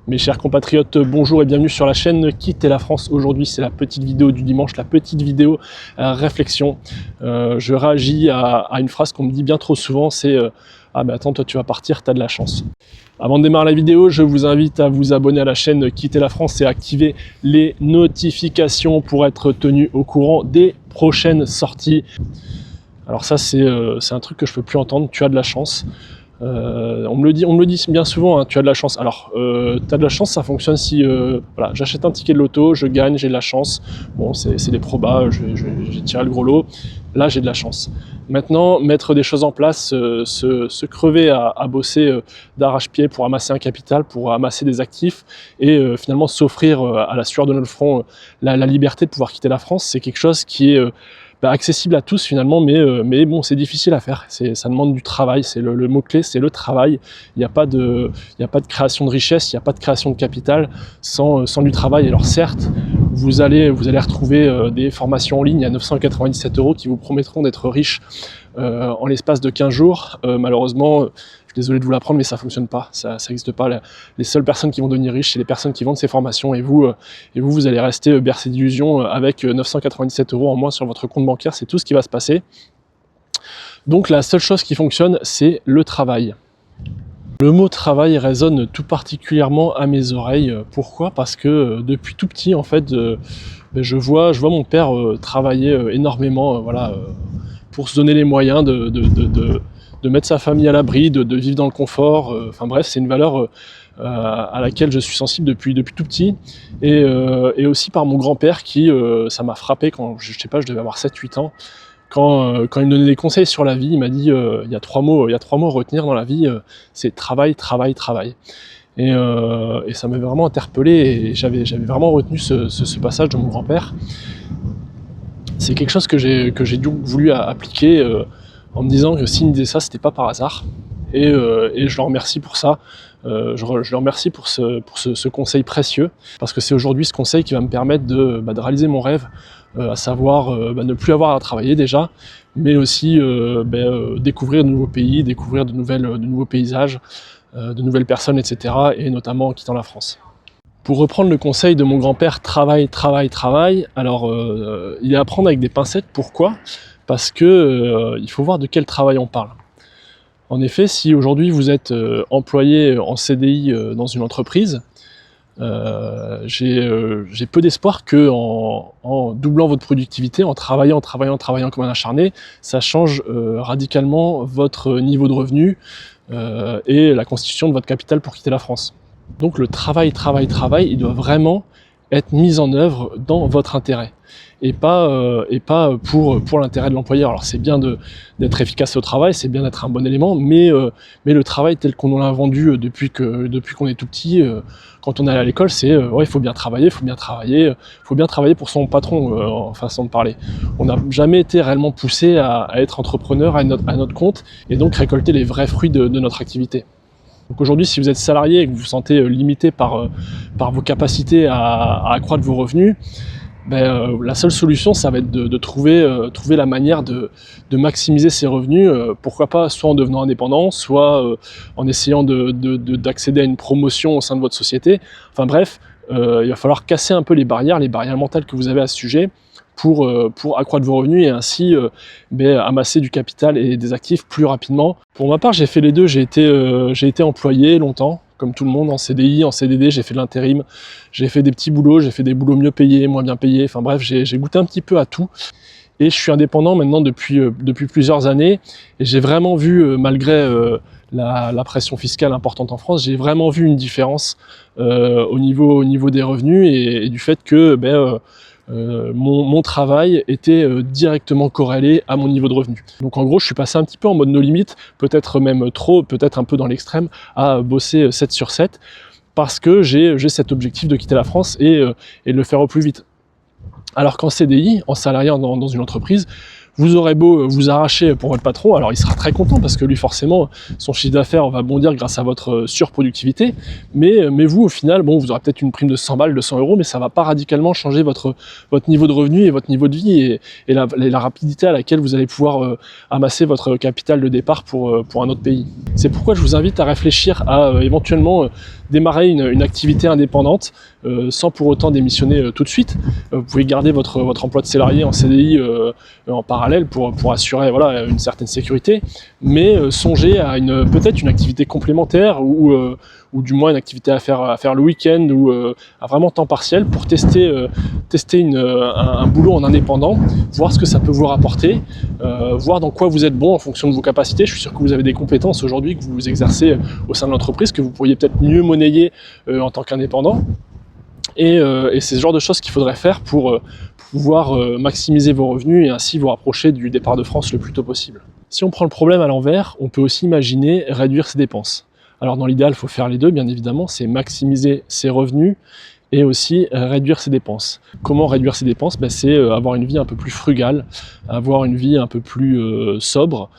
Mes chers compatriotes, bonjour et bienvenue sur la chaîne Quitter la France. Aujourd'hui, c'est la petite vidéo du dimanche, la petite vidéo réflexion. Je réagis à une phrase qu'on me dit bien trop souvent, c'est ah mais attends, toi tu vas partir, t'as de la chance. Avant de démarrer la vidéo, je vous invite à vous abonner à la chaîne Quitter la France et à activer les notifications pour être tenu au courant des prochaines sorties. Alors ça, c'est un truc que je peux plus entendre, tu as de la chance. On me le dit bien souvent, hein, tu as de la chance. Alors, tu as de la chance, ça fonctionne si voilà, j'achète un ticket de loto, je gagne, j'ai de la chance. Bon, c'est des probas, j'ai tiré le gros lot. Là, j'ai de la chance. Maintenant, mettre des choses en place, se crever à bosser d'arrache-pied pour amasser un capital, pour amasser des actifs et finalement s'offrir à la sueur de notre front la liberté de pouvoir quitter la France, c'est quelque chose qui est accessible à tous finalement, mais bon, c'est difficile à faire. Ça demande du travail, c'est le mot-clé, c'est le travail. Il n'y a pas de création de richesse, il n'y a pas de création de capital sans du travail. Alors certes, vous allez retrouver des formations en ligne à 997 € qui vous promettront d'être riche en l'espace de 15 jours. Malheureusement, je suis désolé de vous l'apprendre, mais ça ne fonctionne pas, ça n'existe pas. Les seules personnes qui vont devenir riches, c'est les personnes qui vendent ces formations, et vous allez rester bercé d'illusions avec 997 € en moins sur votre compte bancaire, c'est tout ce qui va se passer. Donc la seule chose qui fonctionne, c'est le travail. Le mot travail résonne tout particulièrement à mes oreilles. Pourquoi? Parce que depuis tout petit, en fait, je vois mon père travailler énormément, voilà, pour se donner les moyens de mettre sa famille à l'abri, de vivre dans le confort. Enfin bref, c'est une valeur à laquelle je suis sensible depuis tout petit. Et aussi par mon grand-père qui, ça m'a frappé quand, je sais pas, je devais avoir 7-8 ans. Quand il me donnait des conseils sur la vie, il m'a dit il y a trois mots à retenir dans la vie, c'est travail, travail, travail. Et ça m'avait vraiment interpellé et j'avais vraiment retenu ce passage de mon grand-père. C'est quelque chose que j'ai voulu appliquer en me disant que s'il me disait ça, c'était pas par hasard. Et je le remercie pour ça. Je le remercie pour ce conseil précieux, parce que c'est aujourd'hui ce conseil qui va me permettre de réaliser mon rêve, à savoir ne plus avoir à travailler déjà, mais aussi découvrir de nouveaux pays, découvrir de nouveaux paysages, de nouvelles personnes, etc. et notamment en quittant la France. Pour reprendre le conseil de mon grand-père, travail, travail, travail, alors il est à prendre avec des pincettes. Pourquoi? Parce que il faut voir de quel travail on parle. En effet, si aujourd'hui vous êtes employé en CDI dans une entreprise, j'ai peu d'espoir que en doublant votre productivité, en travaillant comme un acharné, ça change radicalement votre niveau de revenu et la constitution de votre capital pour quitter la France. Donc le travail, il doit vraiment être mis en œuvre dans votre intérêt et pas pour l'intérêt de l'employeur. Alors c'est bien d'être efficace au travail, c'est bien d'être un bon élément, mais le travail tel qu'on l'a vendu depuis qu'on est tout petit, quand on est à l'école, c'est ouais, il faut bien travailler pour son patron, en façon de parler. On n'a jamais été réellement poussé à être entrepreneur à notre compte et donc récolter les vrais fruits de notre activité. Donc aujourd'hui, si vous êtes salarié et que vous vous sentez limité par vos capacités à accroître vos revenus, la seule solution, ça va être de trouver la manière de maximiser ses revenus, pourquoi pas soit en devenant indépendant, soit en essayant d'accéder à une promotion au sein de votre société. Enfin bref, il va falloir casser un peu les barrières mentales que vous avez à ce sujet, pour accroître vos revenus et ainsi amasser du capital et des actifs plus rapidement. Pour ma part, j'ai fait les deux. J'ai été employé longtemps, comme tout le monde, en CDI, en CDD, j'ai fait de l'intérim, j'ai fait des petits boulots, j'ai fait des boulots mieux payés, moins bien payés, enfin bref, j'ai goûté un petit peu à tout. Et je suis indépendant maintenant depuis plusieurs années, et j'ai vraiment vu, malgré la pression fiscale importante en France, j'ai vraiment vu une différence au niveau des revenus et du fait que mon travail était directement corrélé à mon niveau de revenu. Donc en gros, je suis passé un petit peu en mode no limite, peut-être même trop, peut-être un peu dans l'extrême, à bosser 7 sur 7, parce que j'ai cet objectif de quitter la France et de le faire au plus vite. Alors qu'en CDI, en salarié dans une entreprise, vous aurez beau vous arracher pour votre patron, alors il sera très content parce que lui forcément son chiffre d'affaires va bondir grâce à votre surproductivité, mais vous au final, bon, vous aurez peut-être une prime de 100 balles, de 100 €, mais ça va pas radicalement changer votre niveau de revenu et votre niveau de vie et la rapidité à laquelle vous allez pouvoir amasser votre capital de départ pour un autre pays. C'est pourquoi je vous invite à réfléchir à éventuellement démarrer une activité indépendante sans pour autant démissionner tout de suite. Vous pouvez garder votre emploi de salarié en CDI en parallèle pour assurer voilà, une certaine sécurité, mais songez à peut-être une activité complémentaire ou du moins une activité à faire le week-end ou à vraiment temps partiel pour tester un boulot en indépendant, voir ce que ça peut vous rapporter, voir dans quoi vous êtes bon en fonction de vos capacités. Je suis sûr que vous avez des compétences aujourd'hui que vous exercez au sein de l'entreprise, que vous pourriez peut-être mieux monnayer en tant qu'indépendant. Et c'est ce genre de choses qu'il faudrait faire pour pouvoir maximiser vos revenus et ainsi vous rapprocher du départ de France le plus tôt possible. Si on prend le problème à l'envers, on peut aussi imaginer réduire ses dépenses. Alors dans l'idéal, il faut faire les deux, bien évidemment, c'est maximiser ses revenus et aussi réduire ses dépenses. Comment réduire ses dépenses? C'est avoir une vie un peu plus frugale, avoir une vie un peu plus sobre.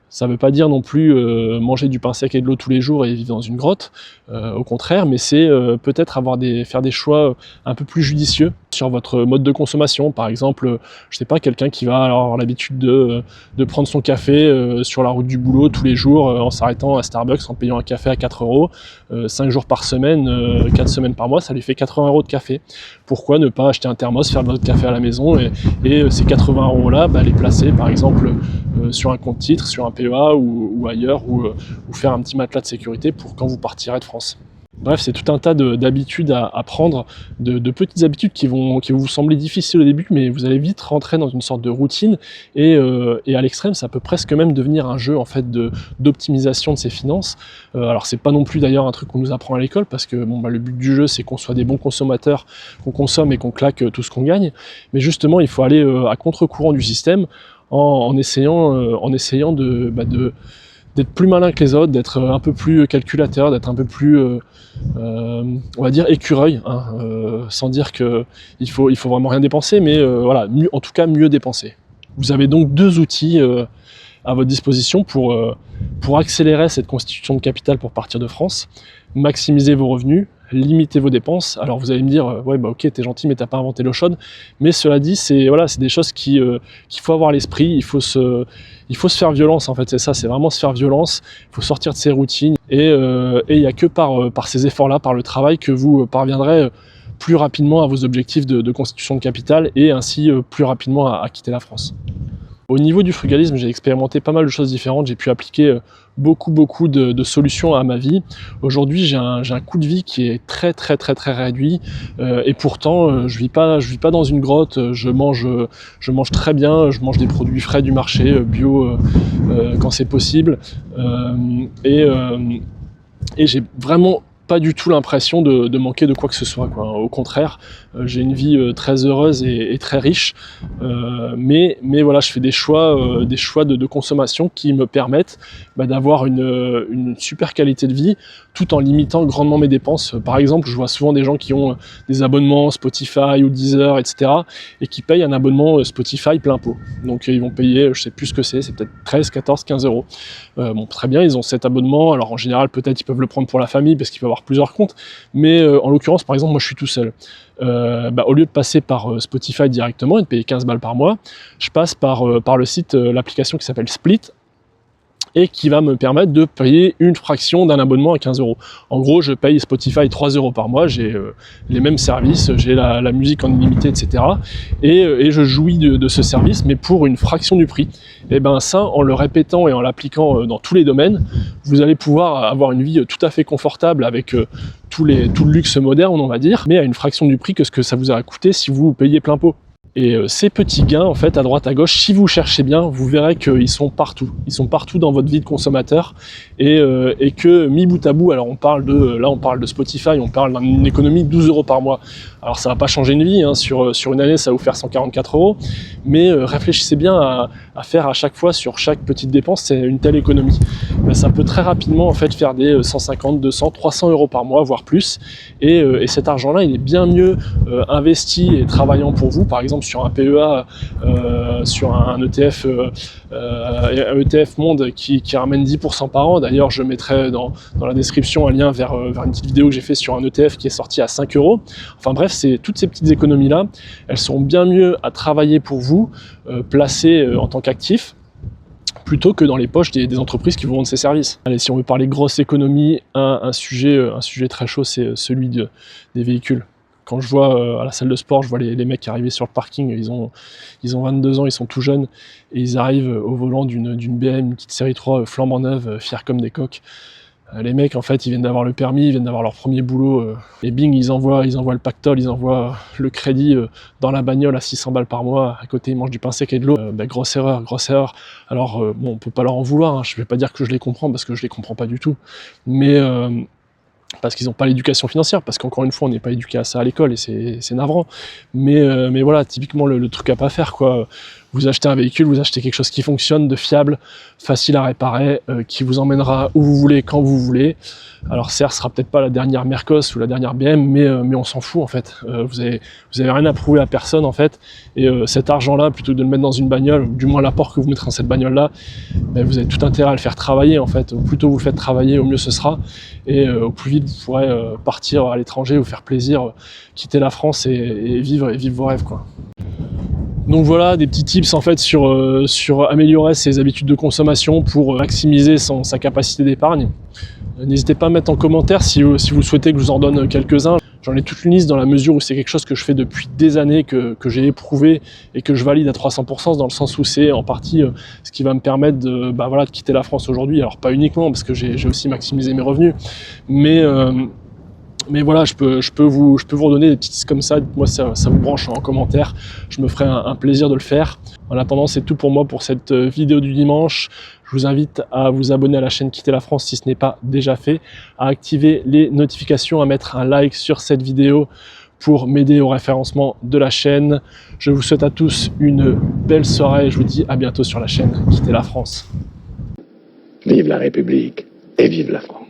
Ça ne veut pas dire non plus manger du pain sec et de l'eau tous les jours et vivre dans une grotte, au contraire, mais c'est peut-être faire des choix un peu plus judicieux sur votre mode de consommation. Par exemple, je sais pas, quelqu'un qui va avoir l'habitude de prendre son café sur la route du boulot tous les jours en s'arrêtant à Starbucks en payant un café à 4 €, 5 jours par semaine, 4 semaines par mois, ça lui fait 80 € de café. Pourquoi ne pas acheter un thermos, faire votre café à la maison et ces 80 € là, les placer par exemple sur un compte titre, sur un PEA ou ailleurs, ou faire un petit matelas de sécurité pour quand vous partirez de France. Bref, c'est tout un tas d'habitudes à prendre, de petites habitudes qui vont vous sembler difficiles au début, mais vous allez vite rentrer dans une sorte de routine et à l'extrême, ça peut presque même devenir un jeu en fait d'optimisation de ses finances. Alors c'est pas non plus d'ailleurs un truc qu'on nous apprend à l'école, parce que le but du jeu c'est qu'on soit des bons consommateurs, qu'on consomme et qu'on claque tout ce qu'on gagne, mais justement il faut aller à contre-courant du système en essayant d'être plus malin que les autres, d'être un peu plus calculateur, d'être un peu plus, on va dire, écureuil, hein, sans dire qu'il faut vraiment rien dépenser, mais voilà, en tout cas mieux dépenser. Vous avez donc deux outils à votre disposition pour accélérer cette constitution de capital pour partir de France, maximiser vos revenus, limiter vos dépenses. Alors vous allez me dire, ouais ok, t'es gentil mais t'as pas inventé l'eau chaude, mais cela dit, c'est des choses qu'il faut avoir à l'esprit, il faut se faire violence en fait, c'est ça, c'est vraiment se faire violence, il faut sortir de ses routines et il n'y a que par ces efforts-là, par le travail, que vous parviendrez plus rapidement à vos objectifs de constitution de capital et ainsi plus rapidement à quitter la France. Au niveau du frugalisme, j'ai expérimenté pas mal de choses différentes, j'ai pu appliquer beaucoup de solutions à ma vie. Aujourd'hui, j'ai un coût de vie qui est très réduit et pourtant je vis pas dans une grotte, je mange très bien, je mange des produits frais du marché, bio quand c'est possible et j'ai vraiment pas du tout l'impression de manquer de quoi que ce soit, quoi. Au contraire, j'ai une vie très heureuse et très riche, mais voilà, je fais des choix de consommation qui me permettent d'avoir une super qualité de vie tout en limitant grandement mes dépenses. Par exemple, je vois souvent des gens qui ont des abonnements Spotify ou Deezer, etc. et qui payent un abonnement Spotify plein pot. Donc ils vont payer, je sais plus ce que c'est peut-être 13, 14, 15 €. Très bien, ils ont cet abonnement, alors en général peut-être ils peuvent le prendre pour la famille parce qu'ils peuvent avoir plusieurs comptes, mais en l'occurrence par exemple moi je suis tout seul. Au lieu de passer par Spotify directement et de payer 15 balles par mois, je passe par le site, l'application qui s'appelle Split, et qui va me permettre de payer une fraction d'un abonnement à 15 €. En gros, je paye Spotify 3 € par mois, j'ai les mêmes services, j'ai la musique en illimité, etc. Et je jouis de ce service, mais pour une fraction du prix. Et ça, en le répétant et en l'appliquant dans tous les domaines, vous allez pouvoir avoir une vie tout à fait confortable avec tout le luxe moderne, on va dire, mais à une fraction du prix que ce que ça vous aurait coûté si vous payez plein pot. Et ces petits gains, en fait, à droite, à gauche, si vous cherchez bien, vous verrez qu'ils sont partout. Ils sont partout dans votre vie de consommateur et que, mis bout à bout, alors on parle de Spotify, on parle d'une économie de 12 € par mois. Alors ça va pas changer une vie, hein, sur une année, ça va vous faire 144 €, mais réfléchissez bien à faire à chaque fois, sur chaque petite dépense, c'est une telle économie. Ça peut très rapidement, en fait, faire des 150, 200, 300 € par mois, voire plus. Et cet argent-là, il est bien mieux investi et travaillant pour vous, par exemple sur un PEA, sur un ETF, un ETF monde qui ramène 10% par an. D'ailleurs, je mettrai dans la description un lien vers une petite vidéo que j'ai fait sur un ETF qui est sorti à 5 €. Enfin bref, toutes ces petites économies-là, elles sont bien mieux à travailler pour vous, placées en tant qu'actif. plutôt que dans les poches des entreprises qui vous vendent ces services. Allez, si on veut parler grosse économie, un sujet très chaud, c'est celui des véhicules. Quand je vois à la salle de sport, je vois les mecs arriver sur le parking, ils ont 22 ans, ils sont tout jeunes, et ils arrivent au volant d'une BM, une petite série 3 flambant neuve, fiers comme des coqs. Les mecs, en fait, ils viennent d'avoir le permis, ils viennent d'avoir leur premier boulot, et bing, ils envoient le pactole, ils envoient le crédit dans la bagnole à 600 balles par mois, à côté ils mangent du pain sec et de l'eau. Grosse erreur, grosse erreur. Alors, bon, on peut pas leur en vouloir, hein. Je vais pas dire que je les comprends, parce que je les comprends pas du tout, mais parce qu'ils n'ont pas l'éducation financière, parce qu'encore une fois, on n'est pas éduqué à ça à l'école, et c'est navrant. Mais voilà, typiquement le truc à pas faire, quoi. Vous achetez un véhicule, vous achetez quelque chose qui fonctionne, de fiable, facile à réparer, qui vous emmènera où vous voulez, quand vous voulez. Alors certes, ce sera peut-être pas la dernière Mercos ou la dernière BM, mais on s'en fout en fait. Vous avez rien à prouver à personne en fait, et cet argent-là, plutôt que de le mettre dans une bagnole, ou du moins l'apport que vous mettrez dans cette bagnole-là, vous avez tout intérêt à le faire travailler en fait. Au plus tôt vous le faites travailler, au mieux ce sera, et au plus vite vous pourrez partir à l'étranger, vous faire plaisir, quitter la France et vivre vos rêves, quoi. Donc voilà, des petits tips en fait sur améliorer ses habitudes de consommation pour maximiser sa capacité d'épargne. N'hésitez pas à mettre en commentaire si vous souhaitez que je vous en donne quelques-uns. J'en ai toute une liste dans la mesure où c'est quelque chose que je fais depuis des années, que j'ai éprouvé et que je valide à 300%, dans le sens où c'est en partie ce qui va me permettre de quitter la France aujourd'hui. Alors pas uniquement, parce que j'ai aussi maximisé mes revenus, mais voilà, je peux vous redonner des petits tips comme ça. Moi, ça vous branche en commentaire. Je me ferai un plaisir de le faire. En attendant, c'est tout pour moi pour cette vidéo du dimanche. Je vous invite à vous abonner à la chaîne Quitter la France si ce n'est pas déjà fait, à activer les notifications, à mettre un like sur cette vidéo pour m'aider au référencement de la chaîne. Je vous souhaite à tous une belle soirée et je vous dis à bientôt sur la chaîne Quitter la France. Vive la République et vive la France.